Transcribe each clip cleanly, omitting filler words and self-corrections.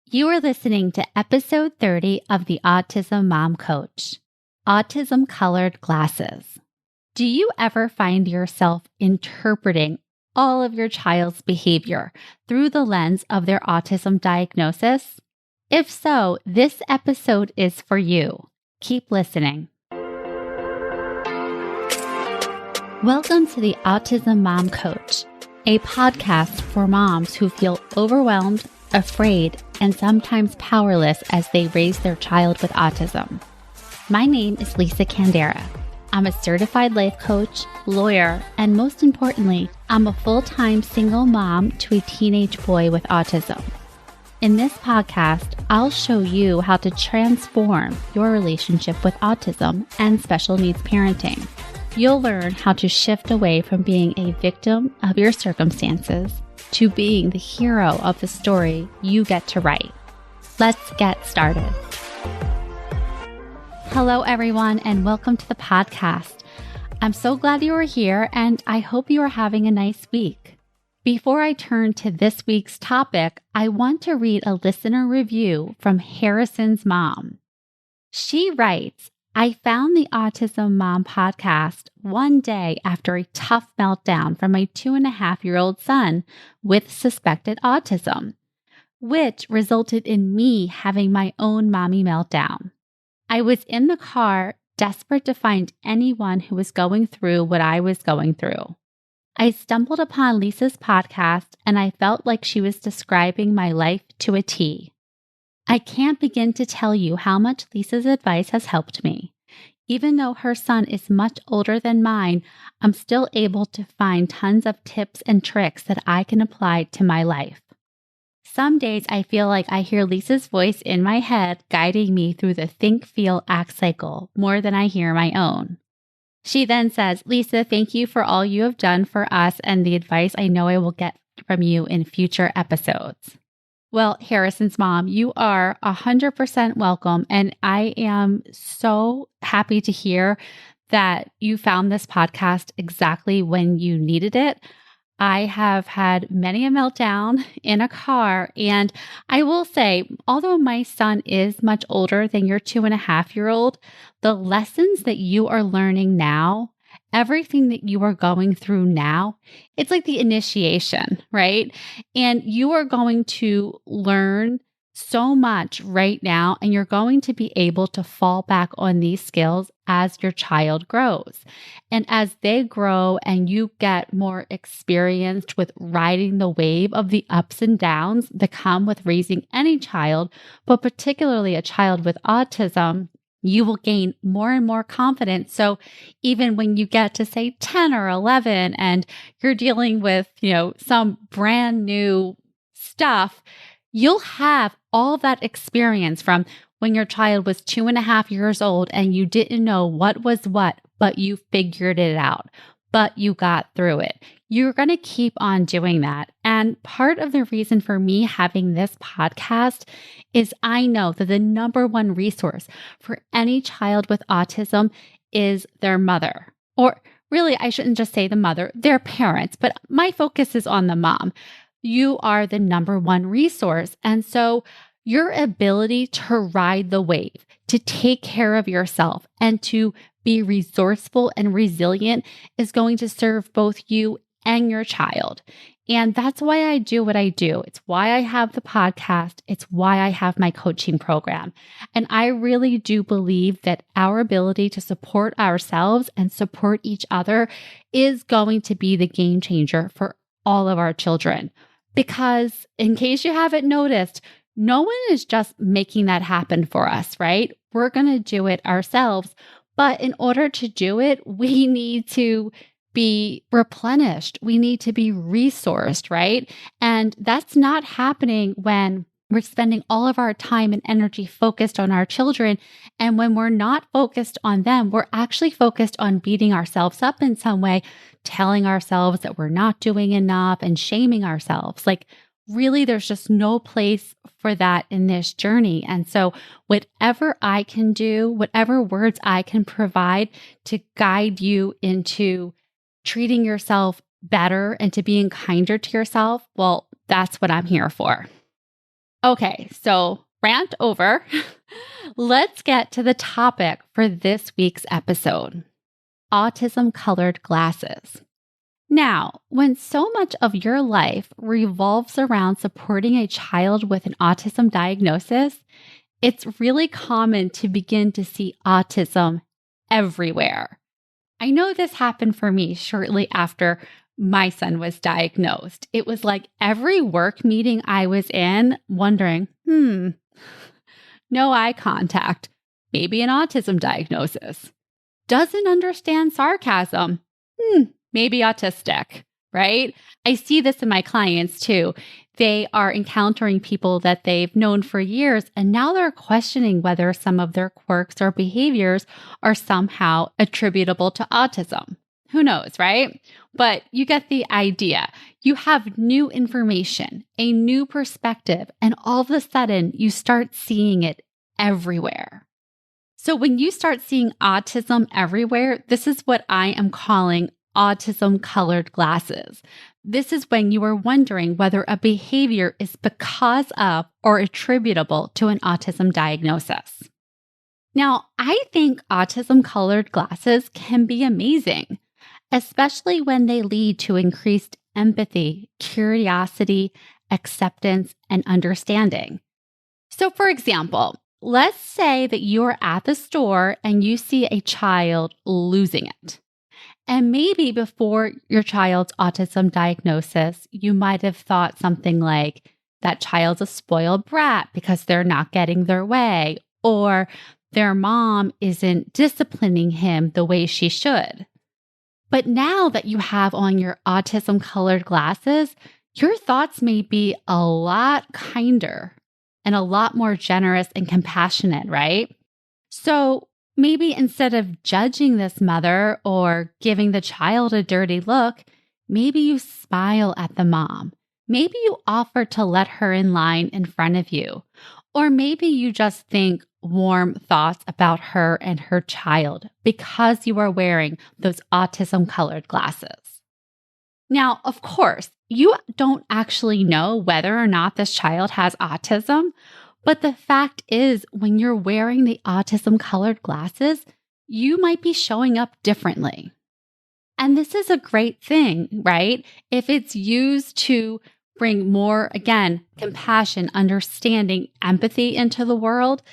You are listening to episode 30 of the Autism Mom Coach, Autism-Colored Glasses. Do you ever find yourself interpreting all of your child's behavior through the lens of their autism diagnosis? If so, this episode is for you. Keep listening. Welcome to the Autism Mom Coach, a podcast for moms who feel overwhelmed, afraid, and sometimes powerless as they raise their child with autism. My name is Lisa Candera. I'm a certified life coach, lawyer, and most importantly, I'm a full-time single mom to a teenage boy with autism. In this podcast, I'll show you how to transform your relationship with autism and special needs parenting. You'll learn how to shift away from being a victim of your circumstances to being the hero of the story you get to write. Let's get started. Hello, everyone, and welcome to the podcast. I'm so glad you are here, and I hope you are having a nice week. Before I turn to this week's topic, I want to read a listener review from Harrison's mom. She writes, I found the Autism Mom podcast one day after a tough meltdown from my 2.5-year-old son with suspected autism, which resulted in me having my own mommy meltdown. I was in the car, desperate to find anyone who was going through what I was going through. I stumbled upon Lisa's podcast and I felt like she was describing my life to a T. I can't begin to tell you how much Lisa's advice has helped me. Even though her son is much older than mine, I'm still able to find tons of tips and tricks that I can apply to my life. Some days I feel like I hear Lisa's voice in my head guiding me through the think, feel, act cycle more than I hear my own. She then says, Lisa, thank you for all you have done for us and the advice I know I will get from you in future episodes. Well, Harrison's mom, you are 100% welcome. And I am so happy to hear that you found this podcast exactly when you needed it. I have had many a meltdown in a car. And I will say, although my son is much older than your 2.5-year-old, the lessons that you are learning now, everything that you are going through now, it's like the initiation, right? And you are going to learn so much right now, and you're going to be able to fall back on these skills as your child grows. And as they grow and you get more experienced with riding the wave of the ups and downs that come with raising any child, but particularly a child with autism, you will gain more and more confidence. So even when you get to say 10 or 11 and you're dealing with, some brand new stuff, you'll have all that experience from when your child was 2.5 years old and you didn't know what was what, but you figured it out, but you got through it. You're going to keep on doing that. And part of the reason for me having this podcast is I know that the number one resource for any child with autism is their mother. Or really, I shouldn't just say the mother, their parents, but my focus is on the mom. You are the number one resource. And so your ability to ride the wave, to take care of yourself, and to be resourceful and resilient is going to serve both you and your child. And that's why I do what I do. It's why I have the podcast. It's why I have my coaching program. And I really do believe that our ability to support ourselves and support each other is going to be the game changer for all of our children. Because in case you haven't noticed, no one is just making that happen for us, right? We're going to do it ourselves. But in order to do it, we need to be replenished. We need to be resourced, right? And that's not happening when we're spending all of our time and energy focused on our children. And when we're not focused on them, we're actually focused on beating ourselves up in some way, telling ourselves that we're not doing enough and shaming ourselves. Like, really, there's just no place for that in this journey. And so whatever I can do, whatever words I can provide to guide you into treating yourself better and to being kinder to yourself, well, that's what I'm here for. Okay, so rant over. Let's get to the topic for this week's episode: autism-colored glasses. Now, when so much of your life revolves around supporting a child with an autism diagnosis, it's really common to begin to see autism everywhere. I know this happened for me shortly after my son was diagnosed. It was like every work meeting I was in, wondering, no eye contact, maybe an autism diagnosis. Doesn't understand sarcasm, maybe autistic, right? I see this in my clients too. They are encountering people that they've known for years, and now they're questioning whether some of their quirks or behaviors are somehow attributable to autism. Who knows, right? But you get the idea. You have new information, a new perspective, and all of a sudden you start seeing it everywhere. So when you start seeing autism everywhere, this is what I am calling autism-colored glasses. This is when you are wondering whether a behavior is because of or attributable to an autism diagnosis. Now, I think autism-colored glasses can be amazing, especially when they lead to increased empathy, curiosity, acceptance, and understanding. So, for example, let's say that you're at the store and you see a child losing it. And maybe before your child's autism diagnosis, you might have thought something like, that child's a spoiled brat because they're not getting their way, or their mom isn't disciplining him the way she should. But now that you have on your autism-colored glasses, your thoughts may be a lot kinder and a lot more generous and compassionate, right? So maybe instead of judging this mother or giving the child a dirty look, maybe you smile at the mom. Maybe you offer to let her in line in front of you. Or maybe you just think warm thoughts about her and her child because you are wearing those autism-colored glasses. Now, of course, you don't actually know whether or not this child has autism, but the fact is, when you're wearing the autism-colored glasses, you might be showing up differently. And this is a great thing, right? If it's used to bring more, again, compassion, understanding, empathy into the world,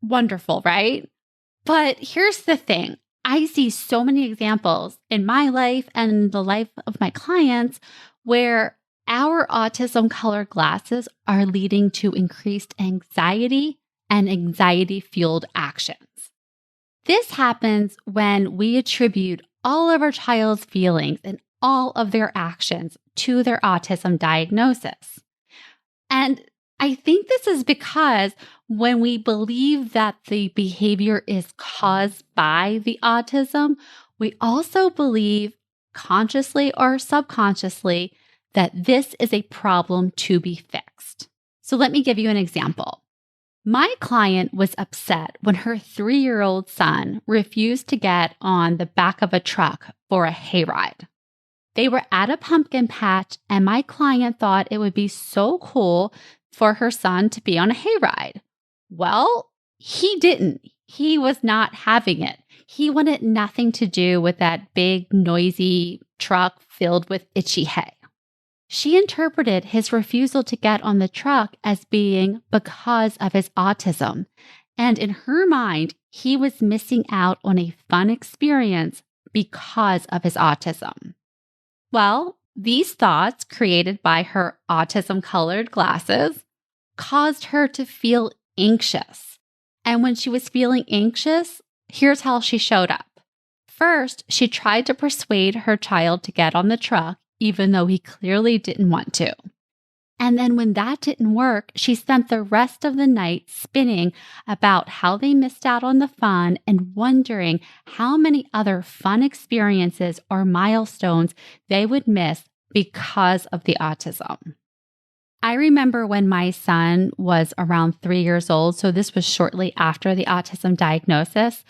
wonderful, right? But here's the thing. I see so many examples in my life and the life of my clients where our autism-colored glasses are leading to increased anxiety and anxiety-fueled actions. This happens when we attribute all of our child's feelings and all of their actions to their autism diagnosis. And I think this is because when we believe that the behavior is caused by the autism, we also believe consciously or subconsciously that this is a problem to be fixed. So let me give you an example. My client was upset when her 3-year-old son refused to get on the back of a truck for a hayride. They were at a pumpkin patch, and my client thought it would be so cool for her son to be on a hayride. Well, he didn't. He was not having it. He wanted nothing to do with that big, noisy truck filled with itchy hay. She interpreted his refusal to get on the truck as being because of his autism, and in her mind, he was missing out on a fun experience because of his autism. Well, these thoughts created by her autism-colored glasses caused her to feel anxious. And when she was feeling anxious, here's how she showed up. First, she tried to persuade her child to get on the truck, even though he clearly didn't want to. And then when that didn't work, she spent the rest of the night spinning about how they missed out on the fun and wondering how many other fun experiences or milestones they would miss because of the autism. I remember when my son was around 3 years old, so this was shortly after the autism diagnosis,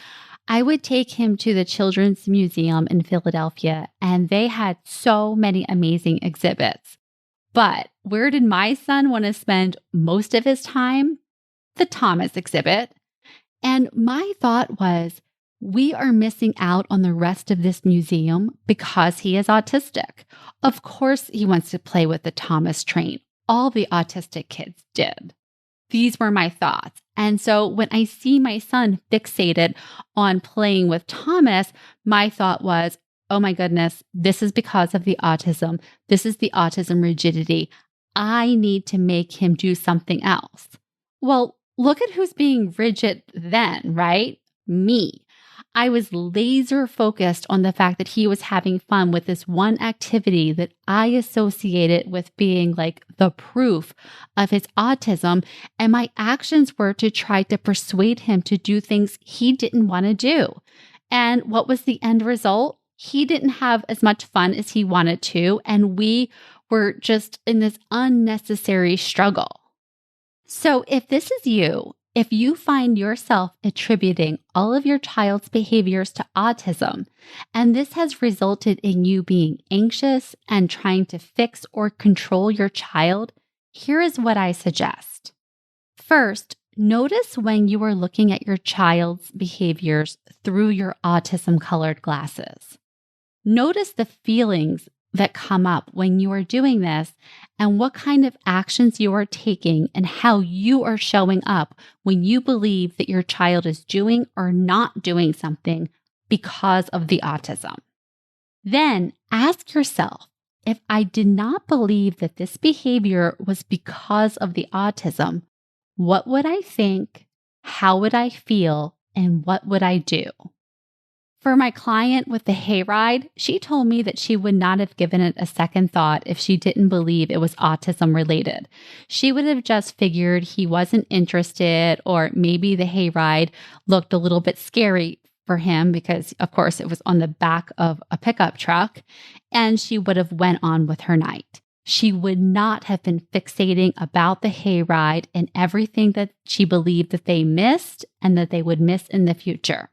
I would take him to the Children's Museum in Philadelphia, and they had so many amazing exhibits. But where did my son want to spend most of his time? The Thomas exhibit. And my thought was, we are missing out on the rest of this museum because he is autistic. Of course, he wants to play with the Thomas train. All the autistic kids did. These were my thoughts. And so when I see my son fixated on playing with Thomas, my thought was, oh my goodness, this is because of the autism. This is the autism rigidity. I need to make him do something else. Well, look at who's being rigid then, right? Me. I was laser focused on the fact that he was having fun with this one activity that I associated with being like the proof of his autism. And my actions were to try to persuade him to do things he didn't want to do. And what was the end result? He didn't have as much fun as he wanted to. And we were just in this unnecessary struggle. So if this is you, if you find yourself attributing all of your child's behaviors to autism, and this has resulted in you being anxious and trying to fix or control your child, here is what I suggest. First, notice when you are looking at your child's behaviors through your autism-colored glasses. Notice the feelings that come up when you are doing this and what kind of actions you are taking and how you are showing up when you believe that your child is doing or not doing something because of the autism. Then ask yourself, if I did not believe that this behavior was because of the autism, what would I think? How would I feel? And what would I do? For my client with the hayride, she told me that she would not have given it a second thought if she didn't believe it was autism related. She would have just figured he wasn't interested, or maybe the hayride looked a little bit scary for him because, of course, it was on the back of a pickup truck, and she would have went on with her night. She would not have been fixating about the hayride and everything that she believed that they missed and that they would miss in the future.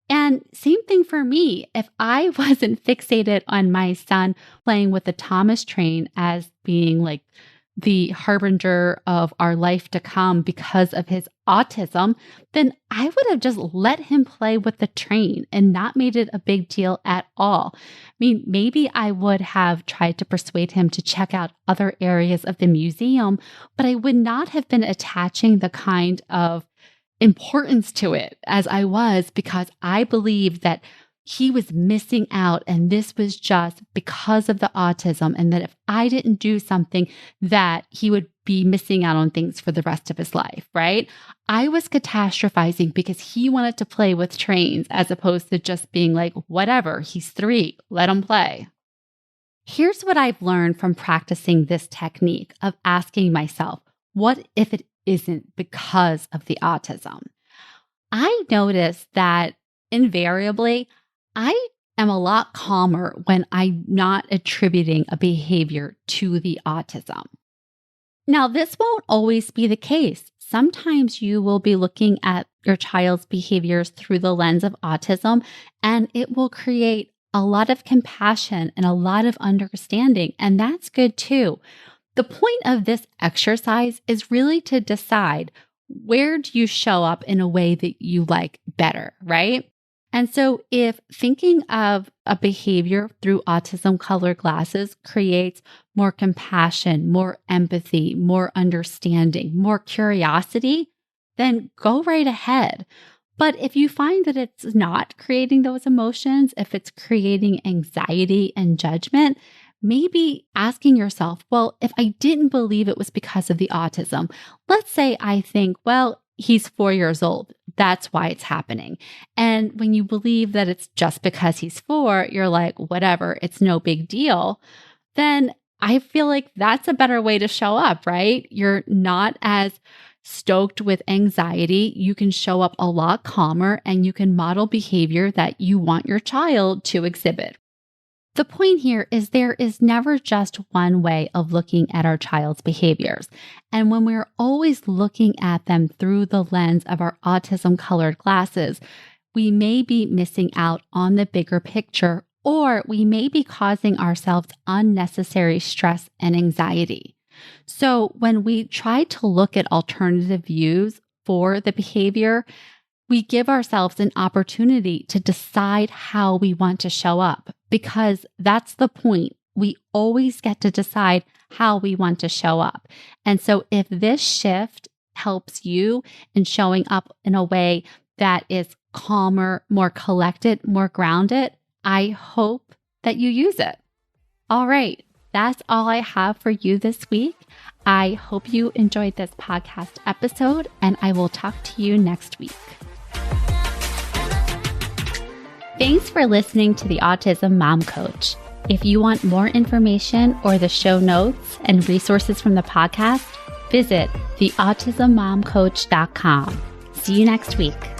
And same thing for me. If I wasn't fixated on my son playing with the Thomas train as being like the harbinger of our life to come because of his autism, then I would have just let him play with the train and not made it a big deal at all. I mean, maybe I would have tried to persuade him to check out other areas of the museum, but I would not have been attaching the kind of importance to it as I was, because I believed that he was missing out and this was just because of the autism, and that if I didn't do something that he would be missing out on things for the rest of his life, right? I was catastrophizing because he wanted to play with trains as opposed to just being like, whatever, he's 3, let him play. Here's what I've learned from practicing this technique of asking myself, what if it isn't because of the autism? I noticed that invariably, I am a lot calmer when I'm not attributing a behavior to the autism. Now, this won't always be the case. Sometimes you will be looking at your child's behaviors through the lens of autism, and it will create a lot of compassion and a lot of understanding, and that's good too. The point of this exercise is really to decide, where do you show up in a way that you like better, right? And so if thinking of a behavior through autism-colored glasses creates more compassion, more empathy, more understanding, more curiosity, then go right ahead. But if you find that it's not creating those emotions, if it's creating anxiety and judgment, maybe asking yourself, well, if I didn't believe it was because of the autism, let's say I think, well, he's 4 years old. That's why it's happening. And when you believe that it's just because he's 4, you're like, whatever, it's no big deal. Then I feel like that's a better way to show up, right? You're not as stoked with anxiety. You can show up a lot calmer and you can model behavior that you want your child to exhibit. The point here is there is never just one way of looking at our child's behaviors. And when we're always looking at them through the lens of our autism-colored glasses, we may be missing out on the bigger picture, or we may be causing ourselves unnecessary stress and anxiety. So when we try to look at alternative views for the behavior, we give ourselves an opportunity to decide how we want to show up, because that's the point. We always get to decide how we want to show up. And so if this shift helps you in showing up in a way that is calmer, more collected, more grounded, I hope that you use it. All right, that's all I have for you this week. I hope you enjoyed this podcast episode, and I will talk to you next week. Thanks for listening to the Autism Mom Coach. If you want more information or the show notes and resources from the podcast, visit theautismmomcoach.com. See you next week.